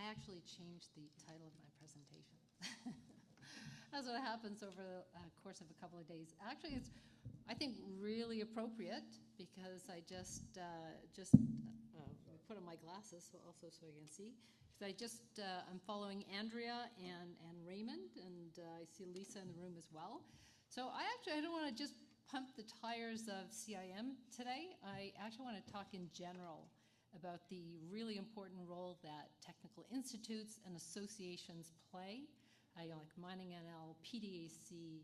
I actually changed the title of my presentation. That's what happens over the course of a couple of days. Actually, it's, I think, really appropriate because I just put on my glasses also so I can see. Because I'm following Andrea and Raymond, and I see Lisa in the room as well. So I don't want to just pump the tires of CIM today. I actually want to talk in general about the really important role that technical institutes and associations play, like Mining NL, PDAC,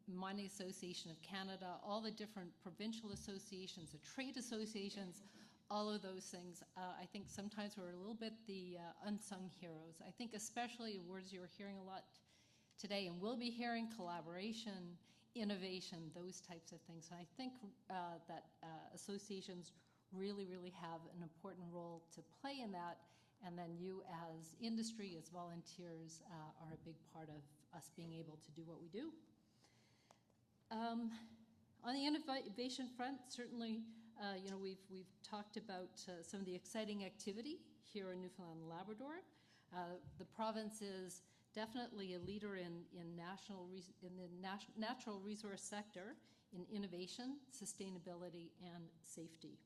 Mining Association of Canada, all the different provincial associations, the trade associations, all of those things. I think sometimes we're a little bit the unsung heroes. I think especially words you're hearing a lot today, and we'll be hearing collaboration, innovation, those types of things. And I think that associations really, really have an important role to play in that, and then you as industry, as volunteers, are a big part of us being able to do what we do. On the innovation front, certainly, we've talked about some of the exciting activity here in Newfoundland and Labrador. The province is definitely a leader in the natural resource sector in innovation, sustainability, and safety.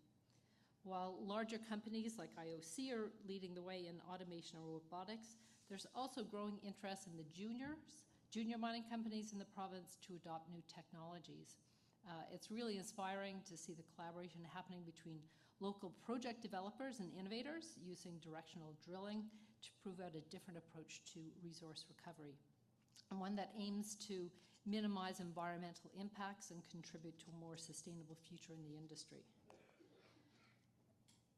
While larger companies like IOC are leading the way in automation and robotics, there's also growing interest in the junior mining companies in the province to adopt new technologies. It's really inspiring to see the collaboration happening between local project developers and innovators using directional drilling to prove out a different approach to resource recovery, and one that aims to minimize environmental impacts and contribute to a more sustainable future in the industry.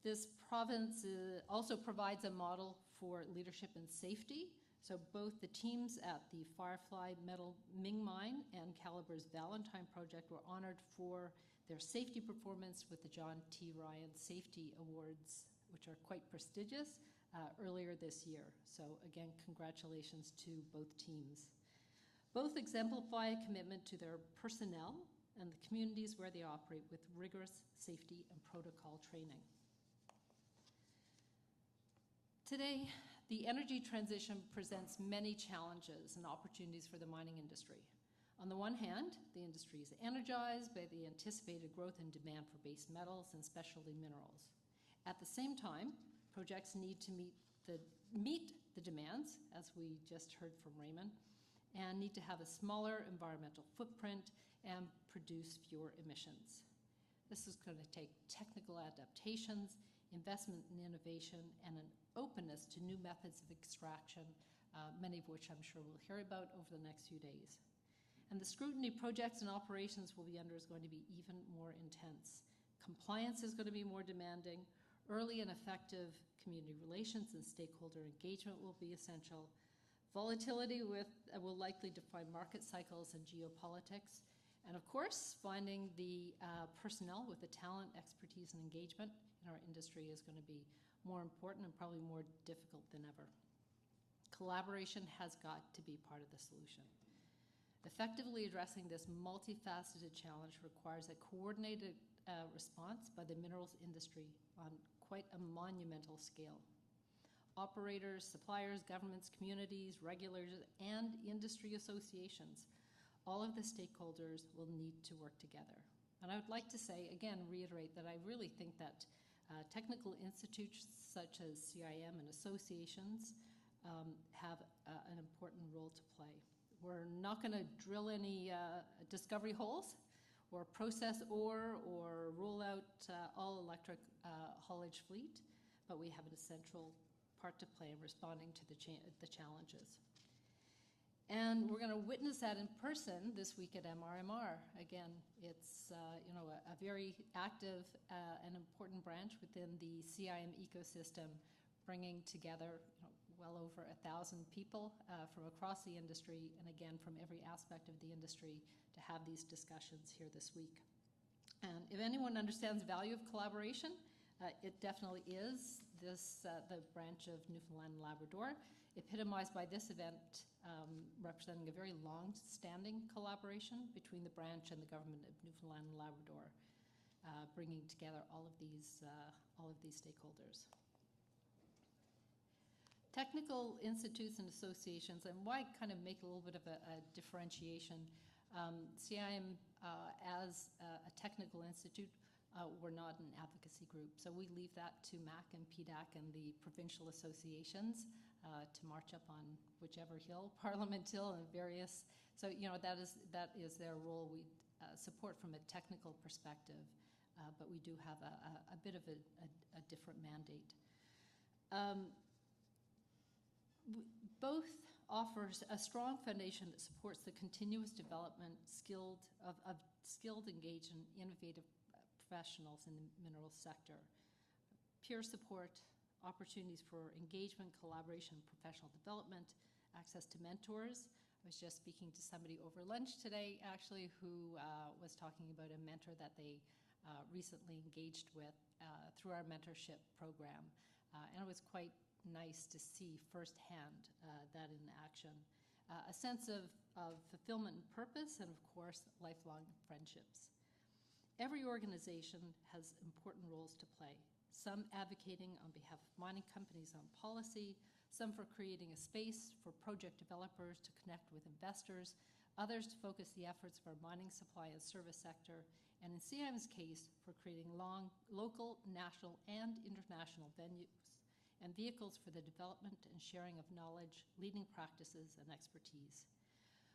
This province also provides a model for leadership and safety. So both the teams at the Firefly Metal Ming Mine and Calibur's Valentine project were honored for their safety performance with the John T. Ryan Safety Awards, which are quite prestigious, earlier this year. So again, congratulations to both teams. Both exemplify a commitment to their personnel and the communities where they operate with rigorous safety and protocol training. Today, the energy transition presents many challenges and opportunities for the mining industry. On the one hand, the industry is energized by the anticipated growth in demand for base metals and specialty minerals. At the same time, projects need to meet the demands, as we just heard from Raymond, and need to have a smaller environmental footprint and produce fewer emissions. This is going to take technical adaptations, investment in innovation, and an openness to new methods of extraction, many of which I'm sure we'll hear about over the next few days. And the scrutiny projects and operations will be under is going to be even more intense. Compliance is going to be more demanding. Early and effective community relations and stakeholder engagement will be essential. Volatility will likely define market cycles and geopolitics. And of course, finding the personnel with the talent, expertise, and engagement in our industry is going to be more important and probably more difficult than ever. Collaboration has got to be part of the solution. Effectively addressing this multifaceted challenge requires a coordinated response by the minerals industry on quite a monumental scale. Operators, suppliers, governments, communities, regulators, and industry associations, all of the stakeholders will need to work together. And I would like to say, again, reiterate that I really think that technical institutes such as CIM and associations have an important role to play. We're not going to drill any discovery holes or process ore or roll out all-electric haulage fleet, but we have an essential part to play in responding to the challenges. And we're going to witness that in person this week at MRMR. Again, it's a very active and important branch within the CIM ecosystem, bringing together well over 1,000 people from across the industry, and again from every aspect of the industry, to have these discussions here this week. And if anyone understands the value of collaboration, it definitely is the branch of Newfoundland and Labrador, epitomized by this event representing a very long-standing collaboration between the branch and the government of Newfoundland and Labrador, bringing together all of these stakeholders. Technical institutes and associations, and why kind of make a little bit of a differentiation. CIM, as a technical institute, we're not an advocacy group, so we leave that to MAC and PDAC and the provincial associations to march up on whichever hill, Parliament Hill, and various. So that is their role. We support from a technical perspective, but we do have a bit of a different mandate. Both offers a strong foundation that supports the continuous development of skilled, engaged, and innovative professionals in the mineral sector. Peer support, opportunities for engagement, collaboration, professional development, access to mentors. I was just speaking to somebody over lunch today, actually, who was talking about a mentor that they recently engaged with through our mentorship program. And it was quite nice to see firsthand that in action. A sense of fulfillment and purpose, and of course, lifelong friendships. Every organization has important roles to play, some advocating on behalf of mining companies on policy, some for creating a space for project developers to connect with investors, others to focus the efforts of our mining supply and service sector, and in CIM's case, for creating local, national, and international venues and vehicles for the development and sharing of knowledge, leading practices, and expertise.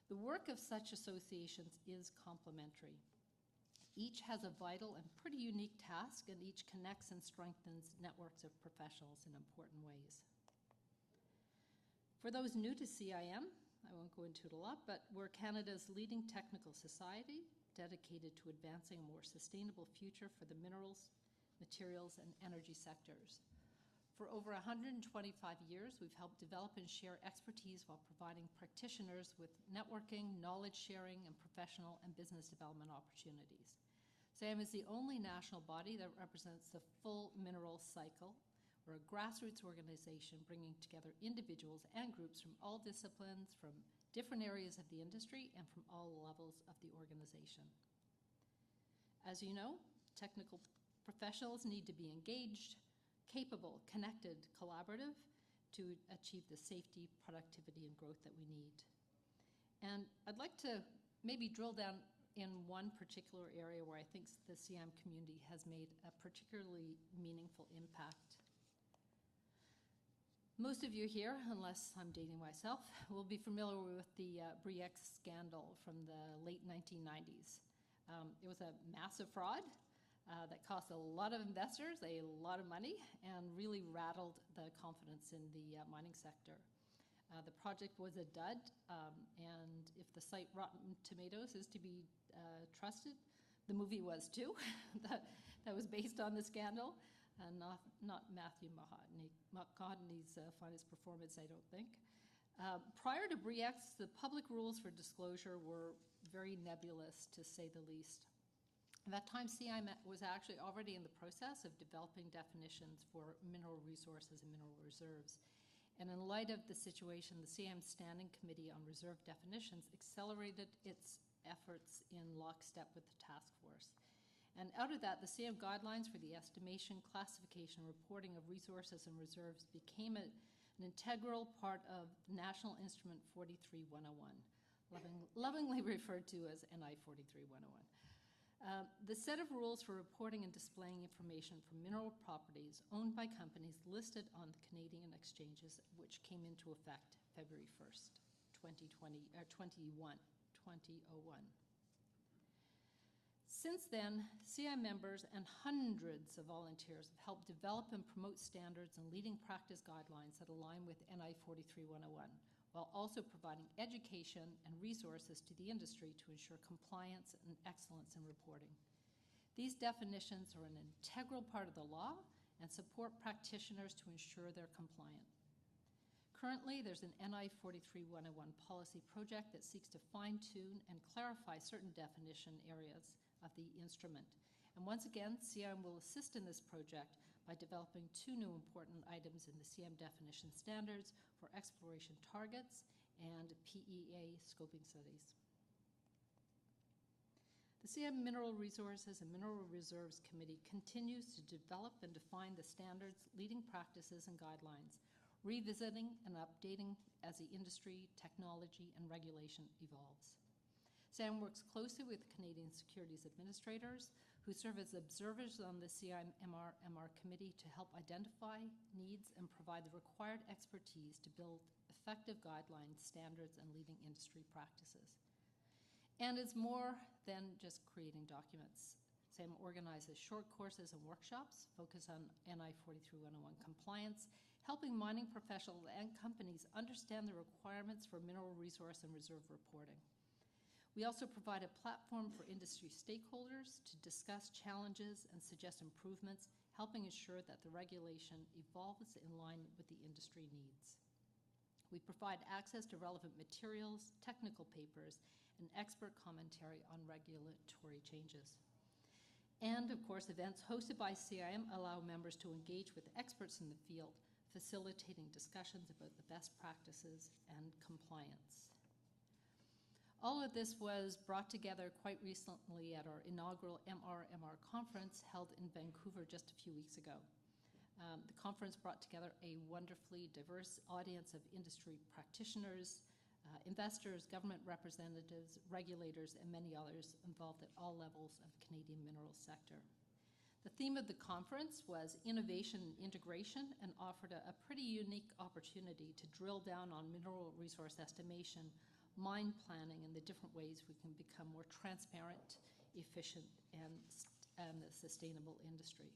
The work of such associations is complementary. Each has a vital and pretty unique task, and each connects and strengthens networks of professionals in important ways. For those new to CIM, I won't go into it a lot, but we're Canada's leading technical society dedicated to advancing a more sustainable future for the minerals, materials, and energy sectors. For over 125 years, we've helped develop and share expertise while providing practitioners with networking, knowledge sharing, and professional and business development opportunities. CIM is the only national body that represents the full mineral cycle. We're a grassroots organization bringing together individuals and groups from all disciplines, from different areas of the industry, and from all levels of the organization. As you know, technical professionals need to be engaged, capable, connected, collaborative to achieve the safety, productivity, and growth that we need. And I'd like to maybe drill down in one particular area where I think the CIM community has made a particularly meaningful impact. Most of you here, unless I'm dating myself, will be familiar with the Bre-X scandal from the late 1990s. It was a massive fraud that cost a lot of investors a lot of money and really rattled the confidence in the mining sector. The project was a dud, and if the site Rotten Tomatoes is to be trusted, the movie was too. that was based on the scandal, and not Matthew McConaughey's finest performance, I don't think. Prior to Bre-X, the public rules for disclosure were very nebulous, to say the least. At that time, CIM was actually already in the process of developing definitions for mineral resources and mineral reserves. And in light of the situation, the CIM Standing Committee on Reserve Definitions accelerated its efforts in lockstep with the task force. And out of that, the CIM guidelines for the estimation, classification, reporting of resources and reserves became an integral part of National Instrument 43-101, lovingly referred to as NI 43-101. The set of rules for reporting and displaying information from mineral properties owned by companies listed on the Canadian exchanges, which came into effect February 1st, 2001. Since then, CIM members and hundreds of volunteers have helped develop and promote standards and leading practice guidelines that align with NI 43-101, while also providing education and resources to the industry to ensure compliance and excellence in reporting. These definitions are an integral part of the law and support practitioners to ensure they're compliant. Currently, there's an NI 43-101 policy project that seeks to fine-tune and clarify certain definition areas of the instrument. And once again, CIM will assist in this project by developing two new important items in the CIM definition standards for exploration targets and PEA scoping studies. The CIM Mineral Resources and Mineral Reserves Committee continues to develop and define the standards, leading practices, and guidelines, revisiting and updating as the industry, technology, and regulation evolves. SAM works closely with Canadian Securities Administrators, who serve as observers on the CIMR-MR committee to help identify needs and provide the required expertise to build effective guidelines, standards, and leading industry practices. And it's more than just creating documents. SAM organizes short courses and workshops focused on NI 43-101 compliance, helping mining professionals and companies understand the requirements for mineral resource and reserve reporting. We also provide a platform for industry stakeholders to discuss challenges and suggest improvements, helping ensure that the regulation evolves in line with the industry needs. We provide access to relevant materials, technical papers, and expert commentary on regulatory changes. And, of course, events hosted by CIM allow members to engage with experts in the field, facilitating discussions about the best practices and compliance. All of this was brought together quite recently at our inaugural MR-MR conference held in Vancouver just a few weeks ago. The conference brought together a wonderfully diverse audience of industry practitioners, investors, government representatives, regulators, and many others involved at all levels of the Canadian minerals sector. The theme of the conference was innovation and integration, and offered a pretty unique opportunity to drill down on mineral resource estimation, mine planning, and the different ways we can become more transparent, efficient, and a sustainable industry.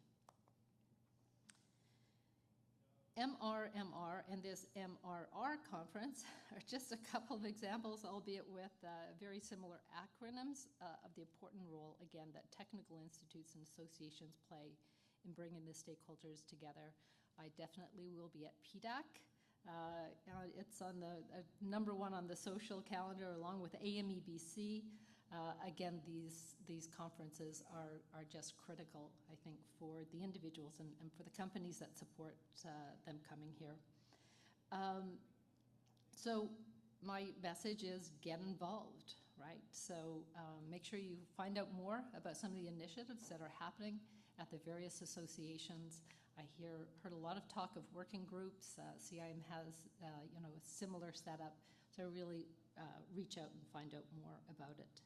MR-MR and this MRR conference are just a couple of examples, albeit with very similar acronyms, of the important role, again, that technical institutes and associations play in bringing the stakeholders together. I definitely will be at PDAC. It's on the number one on the social calendar, along with AMEBC. Again, these conferences are just critical, I think, for the individuals and for the companies that support them coming here. So my message is get involved, right? So make sure you find out more about some of the initiatives that are happening at the various associations. I heard a lot of talk of working groups. CIM has a similar setup, so really reach out and find out more about it.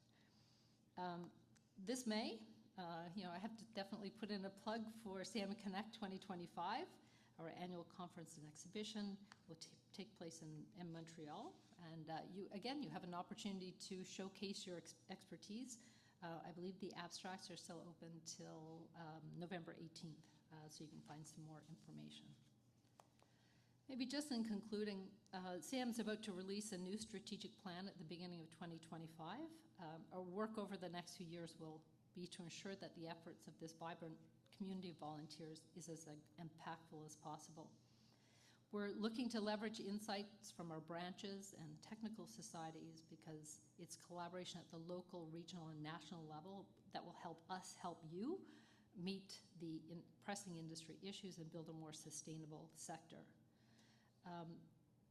This May, I have to definitely put in a plug for CIM Connect 2025. Our annual conference and exhibition will take place in Montreal. And you have an opportunity to showcase your expertise. I believe the abstracts are still open till November 18th, so you can find some more information. Maybe just in concluding, CIM's about to release a new strategic plan at the beginning of 2025. Our work over the next few years will be to ensure that the efforts of this vibrant community of volunteers is as impactful as possible. We're looking to leverage insights from our branches and technical societies, because it's collaboration at the local, regional, and national level that will help us help you meet the pressing industry issues and build a more sustainable sector.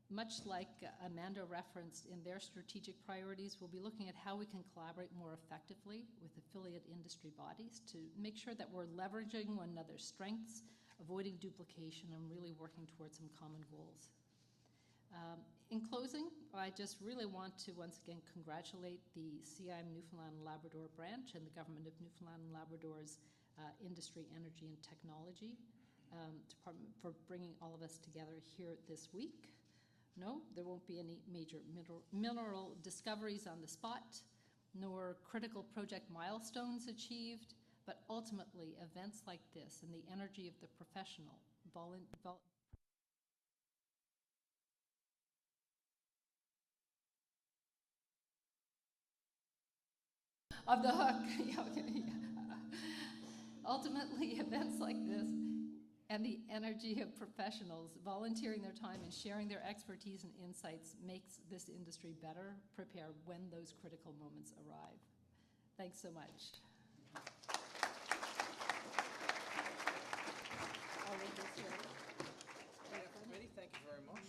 Much like Amanda referenced in their strategic priorities, we'll be looking at how we can collaborate more effectively with affiliate industry bodies to make sure that we're leveraging one another's strengths, avoiding duplication, and really working towards some common goals. In closing, I just really want to once again congratulate the CIM Newfoundland and Labrador branch and the Government of Newfoundland and Labrador's Industry, Energy, and Technology Department for bringing all of us together here this week. No, there won't be any major mineral discoveries on the spot, nor critical project milestones achieved, but ultimately events like this and the energy of the professional of the hook. Ultimately, events like this and the energy of professionals volunteering their time and sharing their expertise and insights makes this industry better prepared when those critical moments arrive. Thanks so much. Ready? Thank you very much.